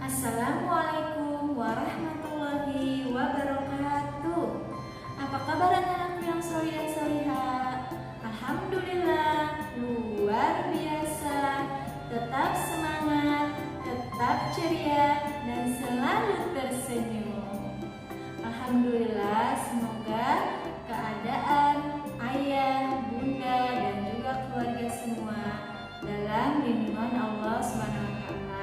Assalamualaikum warahmatullahi wabarakatuh. Apa kabar anak-anakku yang solih dan solihah? Alhamdulillah, luar biasa. Tetap semangat, tetap ceria, dan selalu tersenyum. Alhamdulillah, semoga keadaan ayah, bunda, dan juga keluarga semua dalam lindungan Allah Subhanahu wa Ta'ala.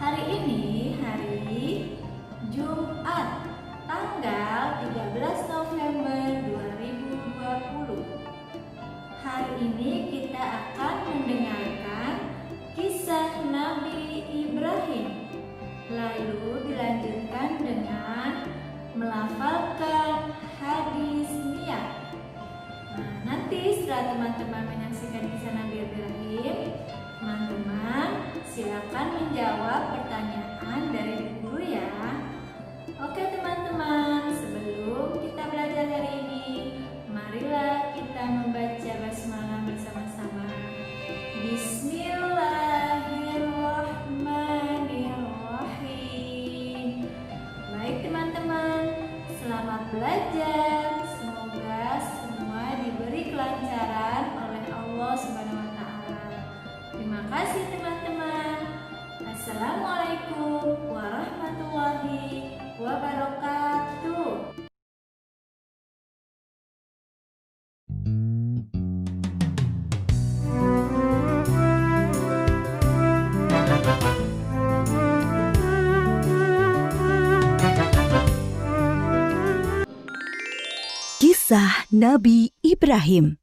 Hari ini hari Jumat tanggal 13 November 2020. Hari ini kita akan mendengarkan kisah Nabi Ibrahim. Lalu dilanjutkan dengan melafalkan hadis niat. Nanti setelah teman-teman menyaksikan kisah Nabi Ibrahim, teman-teman silakan menjawab pertanyaan dari guru ya. Oke teman-teman, sebelum kita belajar hari ini, marilah kita membaca basmalah bersama-sama. Bismillahirrahmanirrahim. Baik teman-teman, selamat belajar. Semoga semua diberi kelancaran oleh Allah Subhanahu wa Ta'ala. Terima kasih teman-teman. Assalamualaikum warahmatullahi wabarakatuh. Kisah Nabi Ibrahim.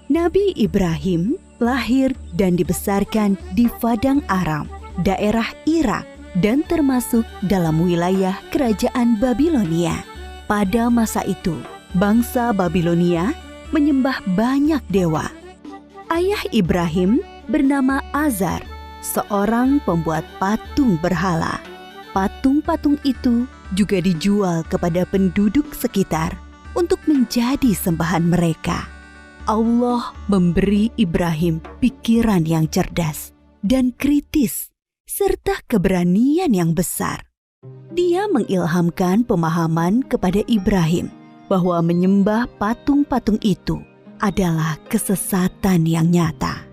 Nabi Ibrahim lahir dan dibesarkan di Padang Aram, daerah Irak, dan termasuk dalam wilayah kerajaan Babilonia. Pada masa itu, bangsa Babilonia menyembah banyak dewa. Ayah Ibrahim bernama Azar, seorang pembuat patung berhala. Patung-patung itu juga dijual kepada penduduk sekitar untuk menjadi sembahan mereka. Allah memberi Ibrahim pikiran yang cerdas dan kritis, serta keberanian yang besar. Dia mengilhamkan pemahaman kepada Ibrahim bahwa menyembah patung-patung itu adalah kesesatan yang nyata.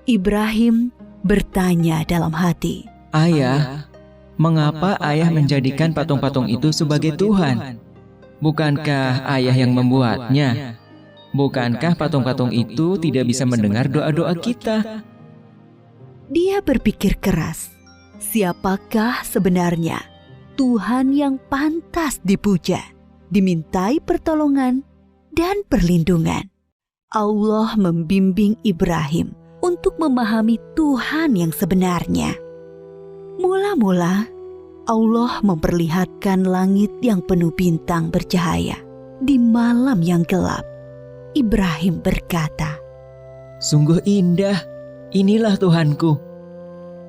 Ibrahim bertanya dalam hati, "Ayah, mengapa ayah menjadikan patung-patung itu sebagai Tuhan? Bukankah ayah yang membuatnya? Bukankah patung-patung itu tidak bisa mendengar doa-doa kita?" Dia berpikir keras, siapakah sebenarnya Tuhan yang pantas dipuja, dimintai pertolongan dan perlindungan? Allah membimbing Ibrahim untuk memahami Tuhan yang sebenarnya. Mula-mula, Allah memperlihatkan langit yang penuh bintang bercahaya di malam yang gelap. Ibrahim berkata, "Sungguh indah, inilah Tuhanku."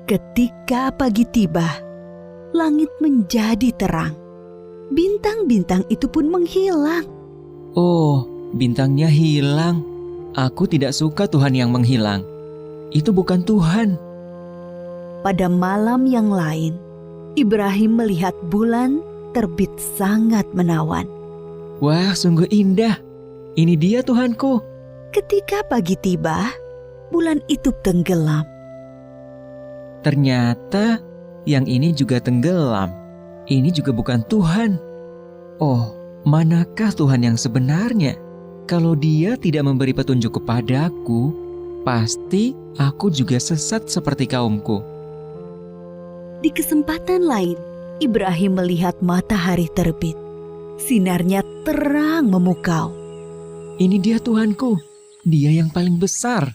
Ketika pagi tiba, langit menjadi terang. Bintang-bintang itu pun menghilang. Oh, bintangnya hilang. Aku tidak suka Tuhan yang menghilang. Itu bukan Tuhan. Pada malam yang lain, Ibrahim melihat bulan terbit sangat menawan. Wah, sungguh indah. Ini dia Tuhanku. Ketika pagi tiba, bulan itu tenggelam. Ternyata yang ini juga tenggelam. Ini juga bukan Tuhan. Oh, manakah Tuhan yang sebenarnya? Kalau Dia tidak memberi petunjuk kepadaku, pasti aku juga sesat seperti kaumku. Di kesempatan lain, Ibrahim melihat matahari terbit. Sinarnya terang memukau. Ini dia Tuhanku, Dia yang paling besar.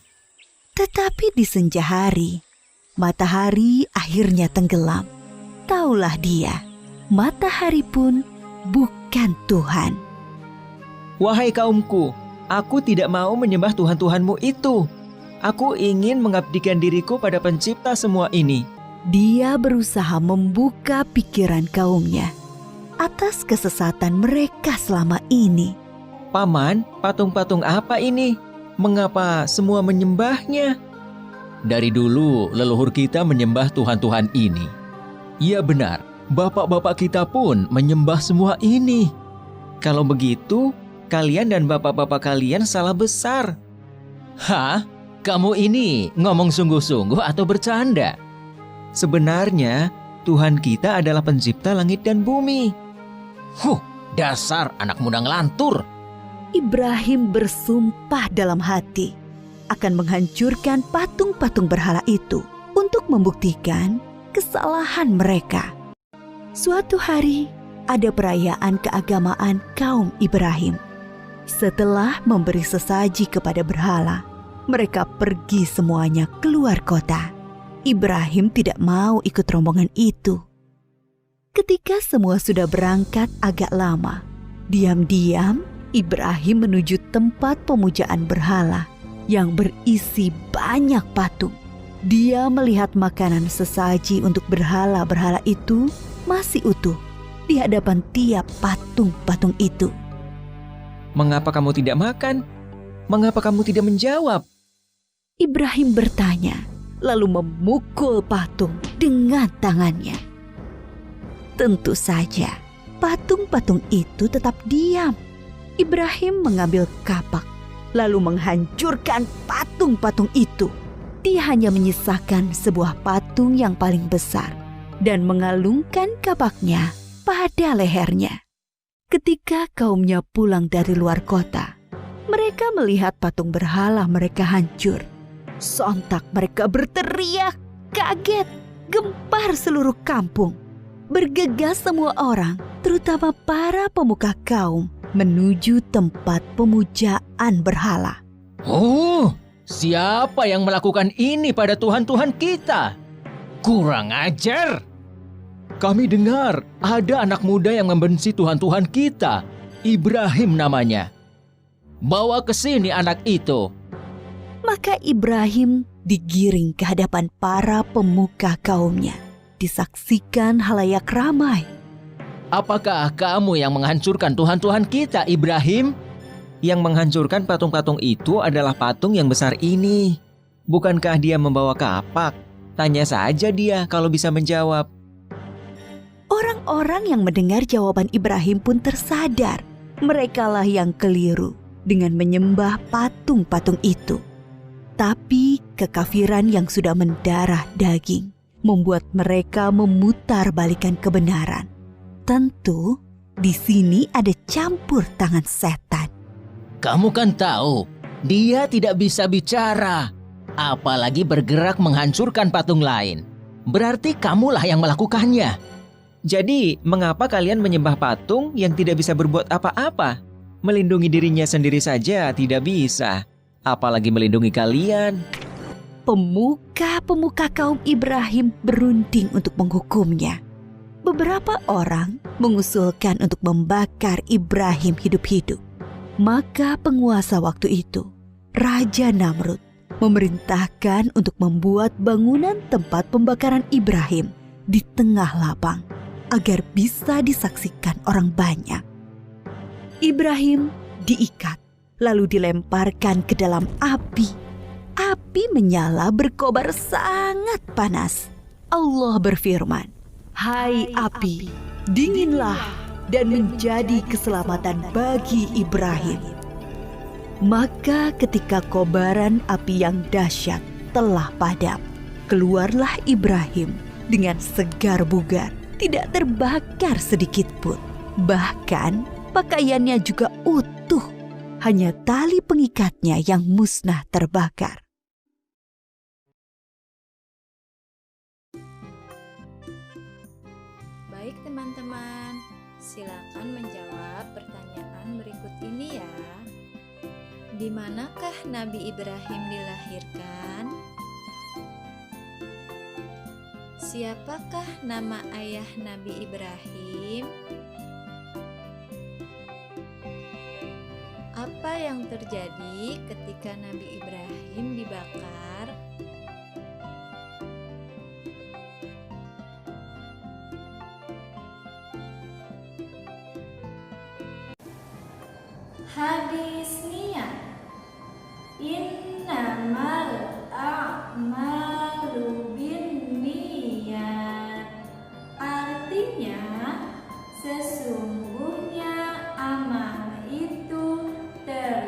Tetapi di senja hari, matahari akhirnya tenggelam. Taulah dia, matahari pun bukan Tuhan. Wahai kaumku, aku tidak mau menyembah Tuhan-Tuhanmu itu. Aku ingin mengabdikan diriku pada pencipta semua ini. Dia berusaha membuka pikiran kaumnya atas kesesatan mereka selama ini. Paman, patung-patung apa ini? Mengapa semua menyembahnya? Dari dulu leluhur kita menyembah Tuhan-Tuhan ini. Iya benar, bapak-bapak kita pun menyembah semua ini. Kalau begitu, kalian dan bapak-bapak kalian salah besar. Hah? Kamu ini ngomong sungguh-sungguh atau bercanda? Sebenarnya, Tuhan kita adalah pencipta langit dan bumi. Dasar anak muda ngelantur. Ibrahim bersumpah dalam hati akan menghancurkan patung-patung berhala itu untuk membuktikan kesalahan mereka. Suatu hari, ada perayaan keagamaan kaum Ibrahim. Setelah memberi sesaji kepada berhala, mereka pergi semuanya keluar kota. Ibrahim tidak mau ikut rombongan itu. Ketika semua sudah berangkat agak lama, diam-diam Ibrahim menuju tempat pemujaan berhala yang berisi banyak patung. Dia melihat makanan sesaji untuk berhala-berhala itu masih utuh di hadapan tiap patung-patung itu. Mengapa kamu tidak makan? Mengapa kamu tidak menjawab? Ibrahim bertanya, lalu memukul patung dengan tangannya. Tentu saja, patung-patung itu tetap diam. Ibrahim mengambil kapak, lalu menghancurkan patung-patung itu. Dia hanya menyisakan sebuah patung yang paling besar dan mengalungkan kapaknya pada lehernya. Ketika kaumnya pulang dari luar kota, mereka melihat patung berhala mereka hancur. Sontak mereka berteriak, kaget, gempar seluruh kampung. Bergegas semua orang, terutama para pemuka kaum, menuju tempat pemujaan berhala. Siapa yang melakukan ini pada Tuhan-Tuhan kita? Kurang ajar! Kami dengar ada anak muda yang membenci Tuhan-Tuhan kita, Ibrahim namanya. Bawa ke sini anak itu. Maka Ibrahim digiring ke hadapan para pemuka kaumnya. Disaksikan halayak ramai. Apakah kamu yang menghancurkan Tuhan-Tuhan kita, Ibrahim? Yang menghancurkan patung-patung itu adalah patung yang besar ini. Bukankah dia membawa kapak? Tanya saja dia kalau bisa menjawab. Orang-orang yang mendengar jawaban Ibrahim pun tersadar. Merekalah yang keliru dengan menyembah patung-patung itu. Tapi kekafiran yang sudah mendarah daging membuat mereka memutarbalikkan kebenaran. Tentu, di sini ada campur tangan setan. Kamu kan tahu, dia tidak bisa bicara, apalagi bergerak menghancurkan patung lain. Berarti kamulah yang melakukannya. Jadi, mengapa kalian menyembah patung yang tidak bisa berbuat apa-apa? Melindungi dirinya sendiri saja tidak bisa, apalagi melindungi kalian. Pemuka-pemuka kaum Ibrahim berunding untuk menghukumnya. Beberapa orang mengusulkan untuk membakar Ibrahim hidup-hidup. Maka penguasa waktu itu, Raja Namrud, memerintahkan untuk membuat bangunan tempat pembakaran Ibrahim di tengah lapang agar bisa disaksikan orang banyak. Ibrahim diikat lalu dilemparkan ke dalam api. Api menyala berkobar sangat panas. Allah berfirman, "Hai api, dinginlah dan menjadi keselamatan bagi Ibrahim." Maka ketika kobaran api yang dahsyat telah padam, keluarlah Ibrahim dengan segar bugar, tidak terbakar sedikit pun. Bahkan pakaiannya juga utuh, hanya tali pengikatnya yang musnah terbakar. Baik teman-teman, silakan menjawab pertanyaan berikut ini ya. Di manakah Nabi Ibrahim dilahirkan? Siapakah nama ayah Nabi Ibrahim? Apa yang terjadi ketika Nabi Ibrahim dibakar? Hadis niat. Innamal a'malu Sesungguhnya amal itu terlihat